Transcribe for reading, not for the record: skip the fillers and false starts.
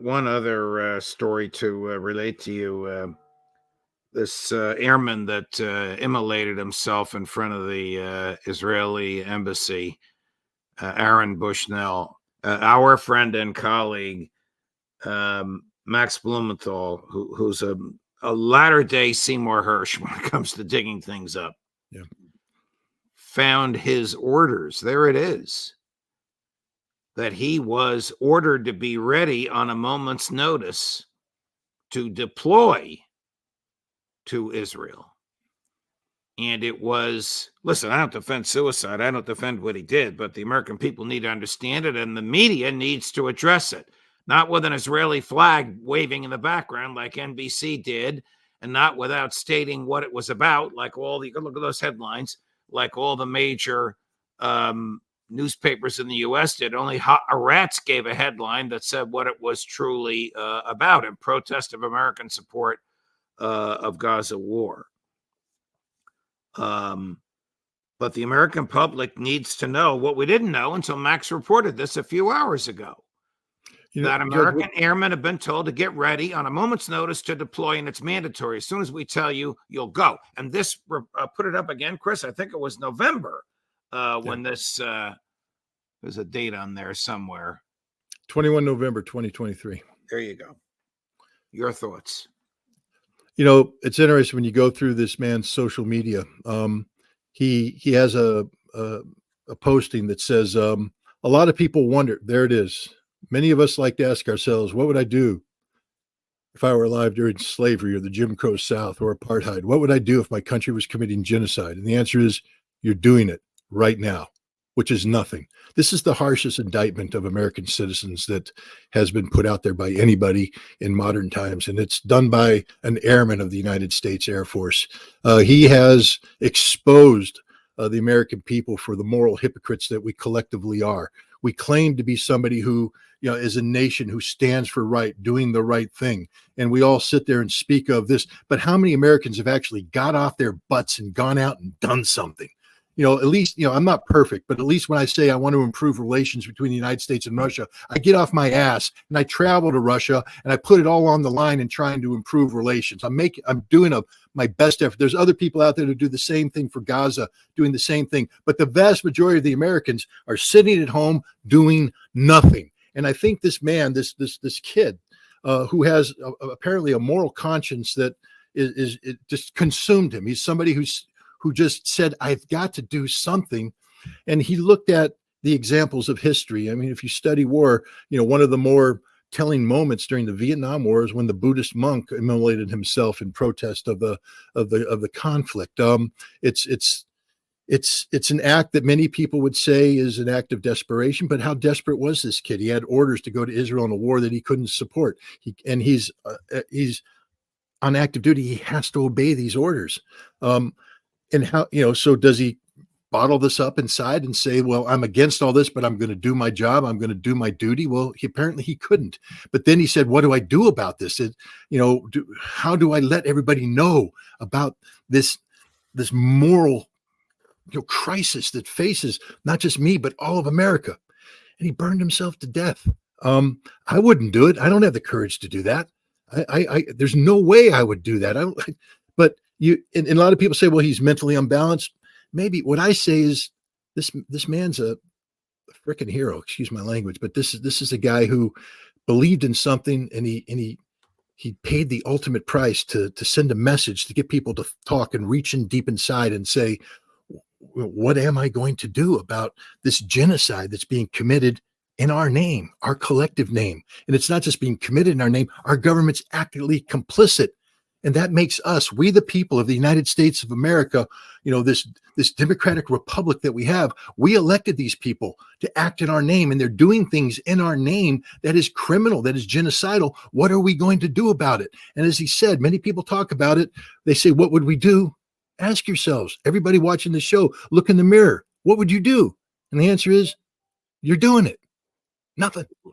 one other story to relate to you. This airman that immolated himself in front of the Israeli embassy, Aaron Bushnell, our friend and colleague, Max Blumenthal, who's a latter-day Seymour Hersh when it comes to digging things up, found his orders. There it is. That he was ordered to be ready on a moment's notice to deploy to Israel. And it was, listen, I don't defend suicide. I don't defend what he did, but the American people need to understand it, and the media needs to address it. Not with an Israeli flag waving in the background like NBC did, and not without stating what it was about, like look at those headlines, like all the major newspapers in the U.S. did. Only Haaretz gave a headline that said what it was truly about, in protest of American support of Gaza war. But the American public needs to know what we didn't know until Max reported this a few hours ago. That American airmen have been told to get ready on a moment's notice to deploy, and it's mandatory. As soon as we tell you, you'll go. And this, put it up again, Chris, I think it was November when this, there's a date on there somewhere. 21 November 2023. There you go. Your thoughts? You know, it's interesting when you go through this man's social media. He has a posting that says, a lot of people wonder, there it is. Many of us like to ask ourselves, what would I do if I were alive during slavery or the Jim Crow South or apartheid? What would I do if my country was committing genocide? And the answer is, you're doing it right now, which is nothing. This is the harshest indictment of American citizens that has been put out there by anybody in modern times. And it's done by an airman of the United States Air Force. He has exposed the American people for the moral hypocrites that we collectively are. We claim to be somebody who, is a nation who stands for right, doing the right thing. And we all sit there and speak of this. But how many Americans have actually got off their butts and gone out and done something? At least, I'm not perfect, but at least when I say I want to improve relations between the United States and Russia, I get off my ass and I travel to Russia and I put it all on the line in trying to improve relations. I'm doing my best effort. There's other people out there to do the same thing for Gaza, doing the same thing. But the vast majority of the Americans are sitting at home doing nothing. And I think this man, this kid, who has apparently a moral conscience that is just consumed him. He's somebody who just said, I've got to do something. And he looked at the examples of history. I mean, if you study war, one of the more telling moments during the Vietnam War is when the Buddhist monk immolated himself in protest of the conflict. It's an act that many people would say is an act of desperation, but how desperate was this kid? He had orders to go to Israel in a war that he couldn't support. He's on active duty. He has to obey these orders. And how, so does he bottle this up inside and say, well, I'm against all this, but I'm going to do my job. I'm going to do my duty. Well, apparently he couldn't. But then he said, what do I do about this? How do I let everybody know about this moral crisis that faces not just me, but all of America? And he burned himself to death. I wouldn't do it. I don't have the courage to do that. There's no way I would do that. But and a lot of people say, well, he's mentally unbalanced. Maybe. What I say is this man's a freaking hero, excuse my language, but this is a guy who believed in something, and he paid the ultimate price to send a message, to get people to talk and reach in deep inside and say, what am I going to do about this genocide that's being committed in our name, our collective name? And it's not just being committed in our name, our government's actively complicit. And that makes us, we the people of the United States of America, this democratic republic that we have, we elected these people to act in our name, and they're doing things in our name that is criminal, that is genocidal. What are we going to do about it? And as he said, many people talk about it. They say, what would we do? Ask yourselves, everybody watching the show, look in the mirror. What would you do? And the answer is, you're doing it. Nothing.